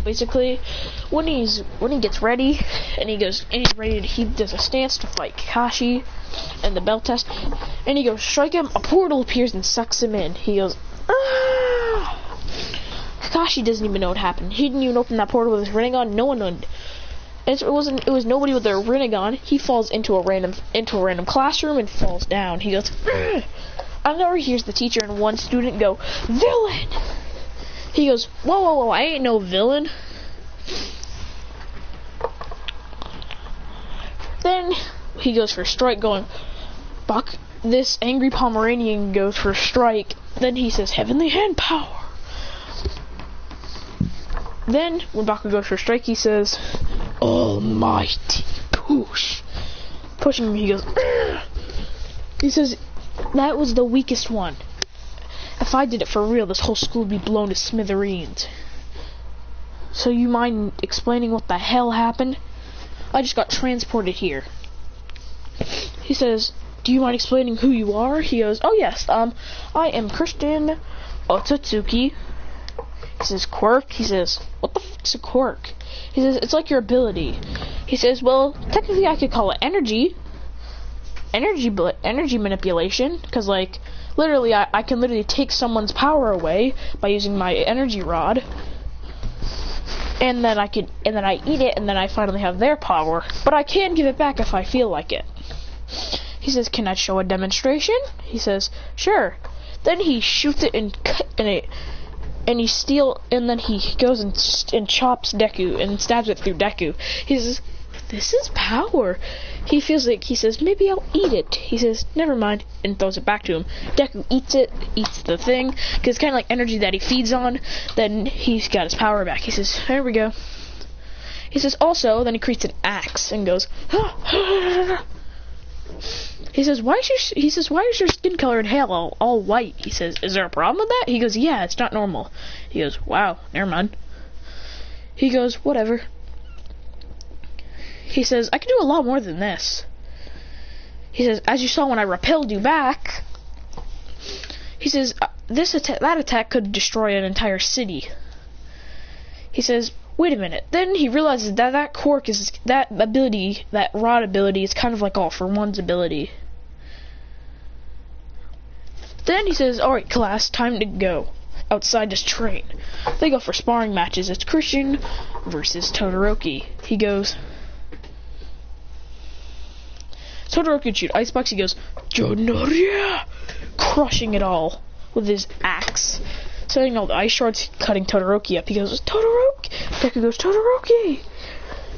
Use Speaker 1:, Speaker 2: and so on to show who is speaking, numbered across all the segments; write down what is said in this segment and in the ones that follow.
Speaker 1: basically, when he gets ready, and he does a stance to fight Kakashi, and the belt test, and he goes strike him. A portal appears and sucks him in. He goes, ah! Kakashi doesn't even know what happened. He didn't even open that portal with his Rinnegan. No one would. It was nobody with their Rinnegan. He falls into a random classroom and falls down. He goes, ugh! I never hears the teacher and one student go, villain! He goes, whoa, whoa, whoa, I ain't no villain. Then he goes for strike, going, Buck, this angry Pomeranian goes for strike. Then he says, heavenly hand power. Then, when Baku goes for strike, he says, almighty push. Pushing him, he goes, ugh! He says, that was the weakest one. If I did it for real, this whole school would be blown to smithereens. So you mind explaining what the hell happened? I just got transported here. He says, do you mind explaining who you are? He goes, oh yes, I am Christian Otsutsuki. He says, quirk? He says, what the fuck's a quirk? He says, it's like your ability. He says, well, technically I could call it energy manipulation, because like literally I can literally take someone's power away by using my energy rod, and then I eat it, and then I finally have their power, but I can give it back if I feel like it. He says, can I show a demonstration? He says, sure. Then he shoots it and then he goes and chops Deku and stabs it through Deku. He says, this is power. He feels like, he says, maybe I'll eat it. He says, never mind, and throws it back to him. Deku eats the thing, because it's kind of like energy that he feeds on. Then he's got his power back. He says, there we go. He says, also, then he creates an axe and goes, he says, why is your skin color and hair all white? He says, is there a problem with that? He goes, yeah, it's not normal. He goes, wow, never mind. He goes, whatever. He says, I can do a lot more than this. He says, as you saw when I repelled you back. He says, that attack could destroy an entire city. He says, wait a minute. Then he realizes that quirk is, that ability, that rod ability is kind of like All for One's ability. Then he says, alright class, time to go. Outside to train. They go for sparring matches. It's Christian versus Todoroki. He goes, Todoroki would shoot Icebox. He goes, Jonoria! Crushing it all with his axe. Setting all the ice shards, cutting Todoroki up. He goes, Todoroki! Deku goes, Todoroki!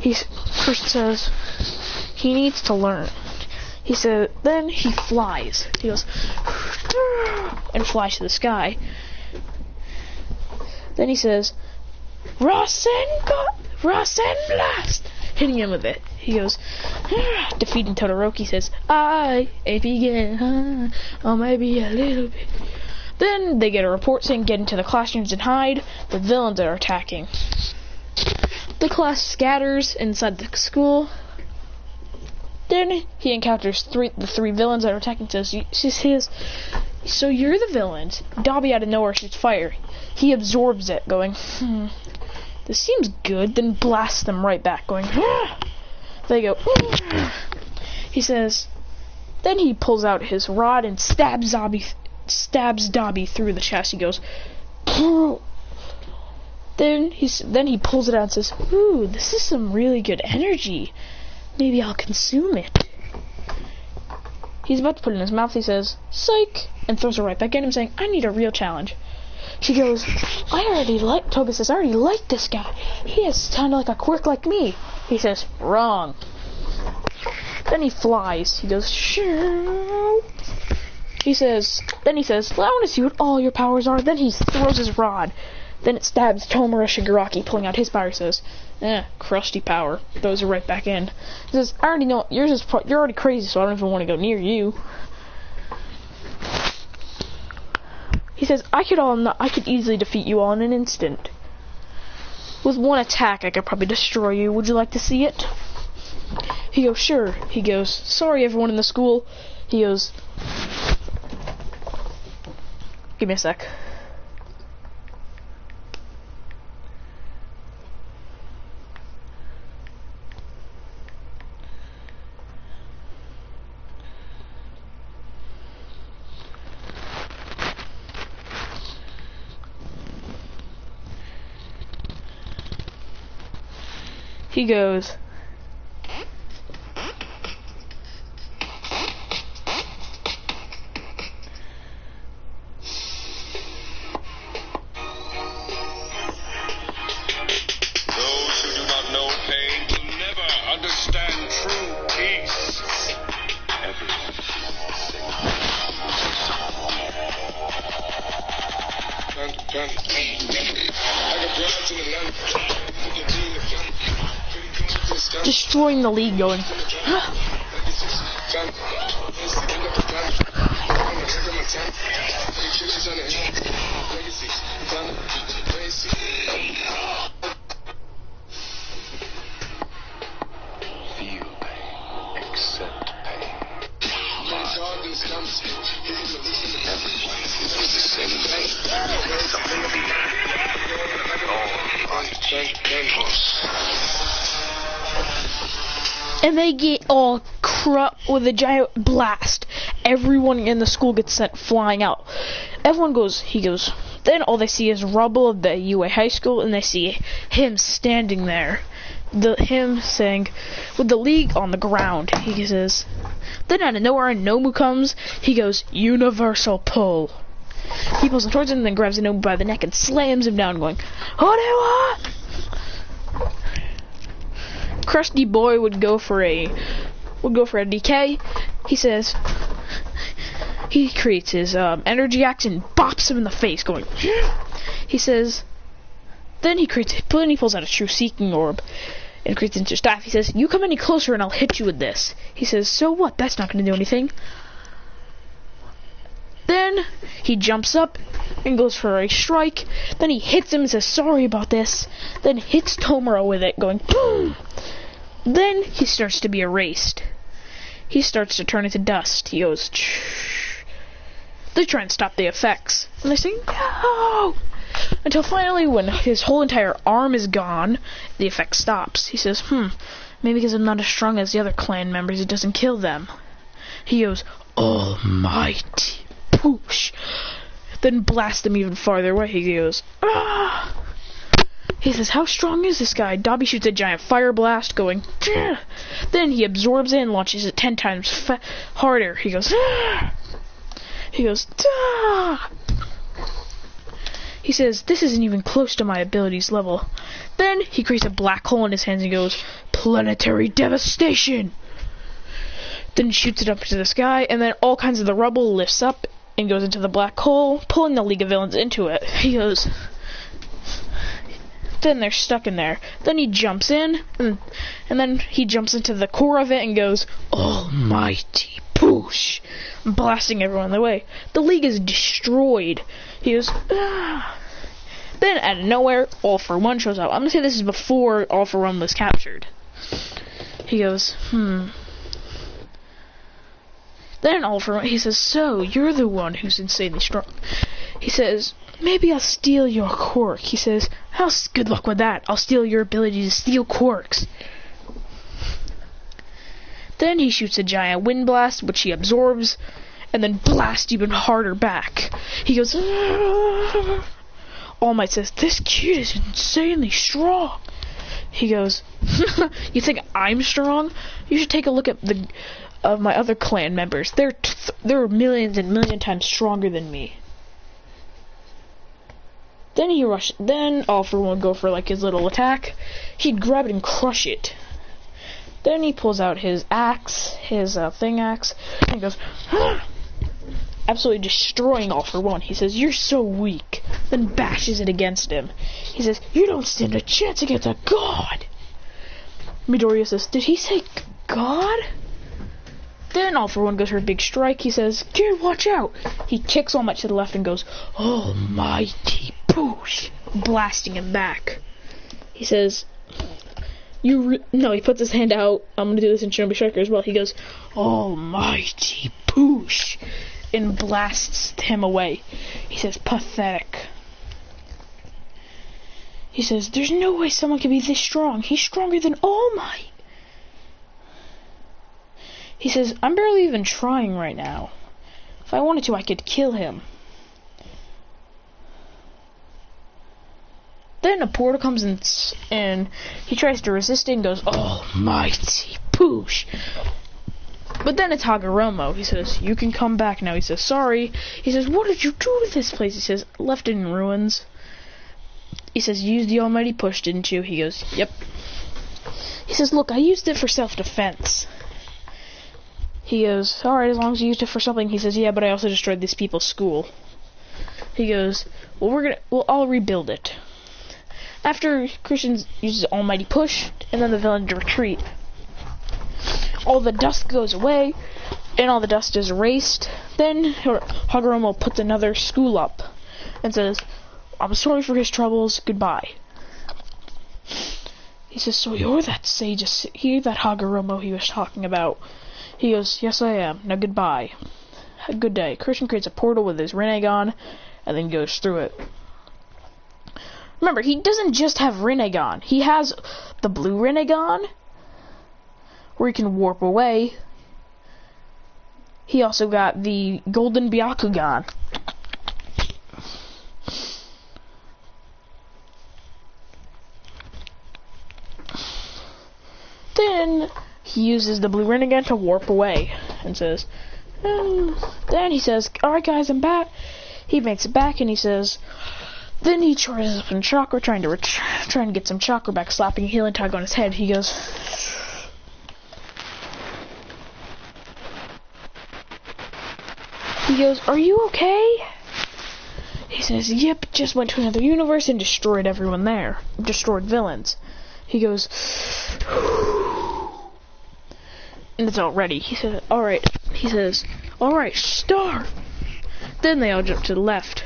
Speaker 1: He first says, he needs to learn. He said, then he flies. He goes, and flies to the sky. Then he says, Rasen Blast! Hitting him with it. He goes, defeating Todoroki. Says, I begin, or maybe a little bit. Then they get a report saying get into the classrooms and hide. The villains are attacking. The class scatters inside the school. Then he encounters the three villains that are attacking. Says, so you're the villains. Dobby out of nowhere shoots fire. He absorbs it, going, this seems good. Then blasts them right back, going, They go, he says, then he pulls out his rod and stabs Dobby through the chest. He goes, then he pulls it out and says, ooh, this is some really good energy. Maybe I'll consume it. He's about to put it in his mouth. He says, psych, and throws it right back at him, saying, I need a real challenge. She goes, Toga says, I already like this guy. He has kind of like a quirk like me. He says, wrong. Then he flies. He goes, shoo. He says, well, I want to see what all your powers are. Then he throws his rod. Then it stabs Tomura Shigaraki, pulling out his power. He says, crusty power. Throws it right back in. He says, I already know, you're already crazy, so I don't even want to go near you. He says, I could easily defeat you all in an instant. With one attack, I could probably destroy you. Would you like to see it? He goes, sure. He goes, sorry everyone in the school. He goes, give me a sec. He goes,
Speaker 2: those who do not know pain will never understand true peace. Everyone
Speaker 1: destroying the league, going,
Speaker 2: feel pain, accept pain. Everyone is the same pain. Something deep.
Speaker 1: and they get all corrupt with a giant blast. Everyone in the school gets sent flying out. Everyone goes, he goes, then all they see is rubble of the UA high school, and they see him standing there. Him saying, with the league on the ground, he says, then out of nowhere, Nomu comes, he goes, universal pull. He pulls him towards him and then grabs Nomu by the neck and slams him down, going, Orewa! Crusty Boy would go for a DK. He says, he creates his energy axe and bops him in the face, going, he says, then he pulls out a true seeking orb and creates into staff. He says, you come any closer and I'll hit you with this. He says, so what? That's not going to do anything. Then he jumps up and goes for a strike. Then he hits him and says, sorry about this. Then hits Tomura with it, going, boom. Then he starts to be erased. He starts to turn into dust. He goes, shh. They try and stop the effects. And they say, no! Until finally, when his whole entire arm is gone, the effect stops. He says, maybe because I'm not as strong as the other clan members, it doesn't kill them. He goes, almighty push. Then blast him even farther away. He goes, ah! He says, how strong is this guy? Dobby shoots a giant fire blast, going, Ugh! Then he absorbs it and launches it 10 times harder. He goes, Ugh! He goes, Dah! He says, this isn't even close to my abilities level. Then he creates a black hole in his hands and goes, planetary devastation! Then he shoots it up into the sky, and then all kinds of the rubble lifts up and goes into the black hole, pulling the League of Villains into it. He goes, then they're stuck in there. Then he jumps in, and then he jumps into the core of it and goes, almighty push, blasting everyone the way. The League is destroyed. He goes, ah. Then out of nowhere, All For One shows up. I'm gonna say this is before All For One was captured. He goes, Then All For One, he says, so, you're the one who's insanely strong. He says, maybe I'll steal your quirk. He says, good luck with that. I'll steal your ability to steal quirks. Then he shoots a giant wind blast, which he absorbs, and then blasts even harder back. He goes, Aah! All Might says, this kid is insanely strong. He goes, you think I'm strong? You should take a look at my other clan members. They're millions and million times stronger than me. Then All For One go for like his little attack. He'd grab it and crush it. Then he pulls out his axe, his thing axe, and he goes, absolutely destroying All For One. He says, you're so weak. Then bashes it against him. He says, you don't stand a chance against a god. Midoriya says, did he say god? Then All For One goes for a big strike. He says, dude, watch out. He kicks All Might to the left and goes, almighty push, blasting him back. He says, no, he puts his hand out. I'm gonna do this in Shinobi Striker as well. He goes, almighty push, and blasts him away. He says, pathetic. He says, there's no way someone can be this strong. He's stronger than All Might. He says, I'm barely even trying right now. If I wanted to, I could kill him. Then a portal comes in, and he tries to resist it and goes, almighty poosh. But then it's Hagoromo. He says, you can come back now. He says, sorry. He says, what did you do to this place? He says, left it in ruins. He says, you used the almighty push, didn't you? He goes, yep. He says, look, I used it for self-defense. He goes, alright, as long as you used it for something. He says, yeah, but I also destroyed this people's school. He goes, well, I'll rebuild it. After Christian uses almighty push, and then the villains retreat. All the dust goes away, and all the dust is erased. Then Hagoromo puts another school up, and says, I'm sorry for his troubles, goodbye. He says, so you're that sage, you're that Hagoromo he was talking about. He goes, yes I am, now goodbye. Have a good day. Christian creates a portal with his Rinnegan, and then goes through it. Remember, he doesn't just have Rinnegan. He has the blue Rinnegan, where he can warp away. He also got the golden Byakugan. Then he uses the blue Rinnegan to warp away and says, then he says, alright guys, I'm back. He makes it back and he says, then he charges up in chakra, trying to get some chakra back, slapping a healing tag on his head. He goes, are you okay? He says, yep, just went to another universe and destroyed everyone there. Destroyed villains. He goes, and it's all ready. He says, alright. He says, alright, start. Then they all jump to the left.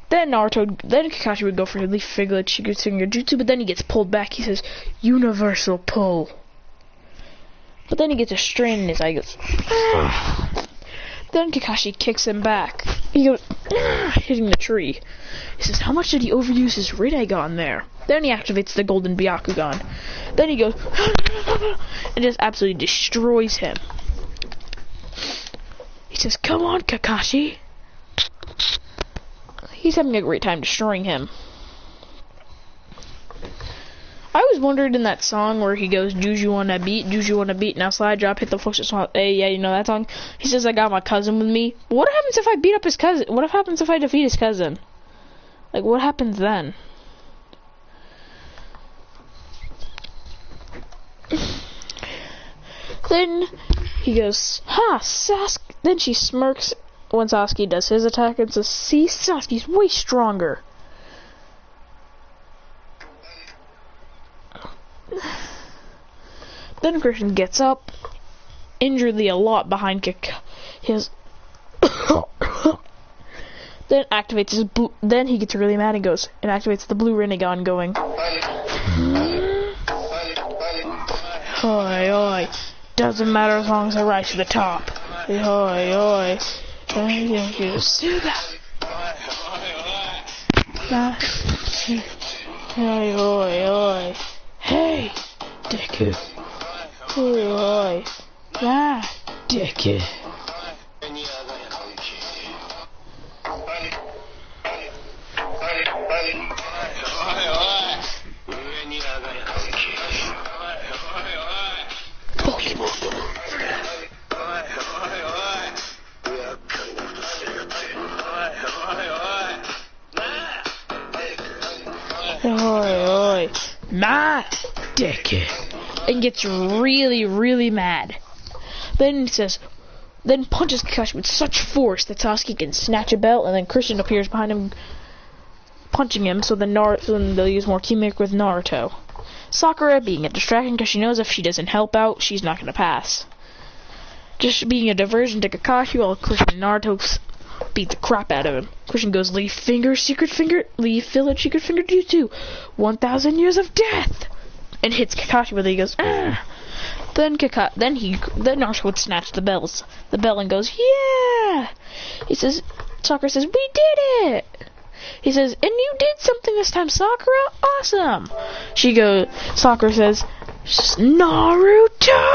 Speaker 1: Then Kakashi would go for a leaf figure, Shigutsuga Jutsu, but then he gets pulled back. He says, universal pull. But then he gets a strain in his eye. He goes, Then Kakashi kicks him back. He goes, hitting the tree. He says, how much did he overuse his Rinnegan there? Then he activates the golden Byakugan. Then he goes, and just absolutely destroys him. He says, come on, Kakashi. He's having a great time destroying him. I always wondered in that song where he goes, Juju on a beat, now slide drop, hit the focus song. Hey, yeah, you know that song? He says, I got my cousin with me. What happens if I beat up his cousin? What happens if I defeat his cousin? Like, what happens then? Then he goes, ha, Sasuke. Then she smirks when Sasuke does his attack and says, see, Sasuke's way stronger. Then Christian gets up, injuredly a lot behind his then activates his blue. Then he gets really mad and goes and activates the blue Rinnegan, going, oi, oi, doesn't matter as long as I rise to the top. Oi, oi, oi, oi, oi, hey, dick. Oi, oi, dick. Oi, my dick. And gets really, really mad. Then he says, then punches Kakashi with such force that Sasuke can snatch a belt, and then Christian appears behind him, punching him, so then they'll use more teamwork with Naruto. Sakura being a distraction because she knows if she doesn't help out, she's not going to pass. Just being a diversion to Kakashi while Christian and Naruto beat the crap out of him. Christian goes, leaf finger, secret finger, leaf village, secret finger, jutsu, 1,000 years of death, and hits Kakashi with it. He goes, ah. Then Naruto would snatch the bell and goes, yeah. He says, Sakura says, we did it. He says, and you did something this time, Sakura, awesome. Sakura says, Naruto.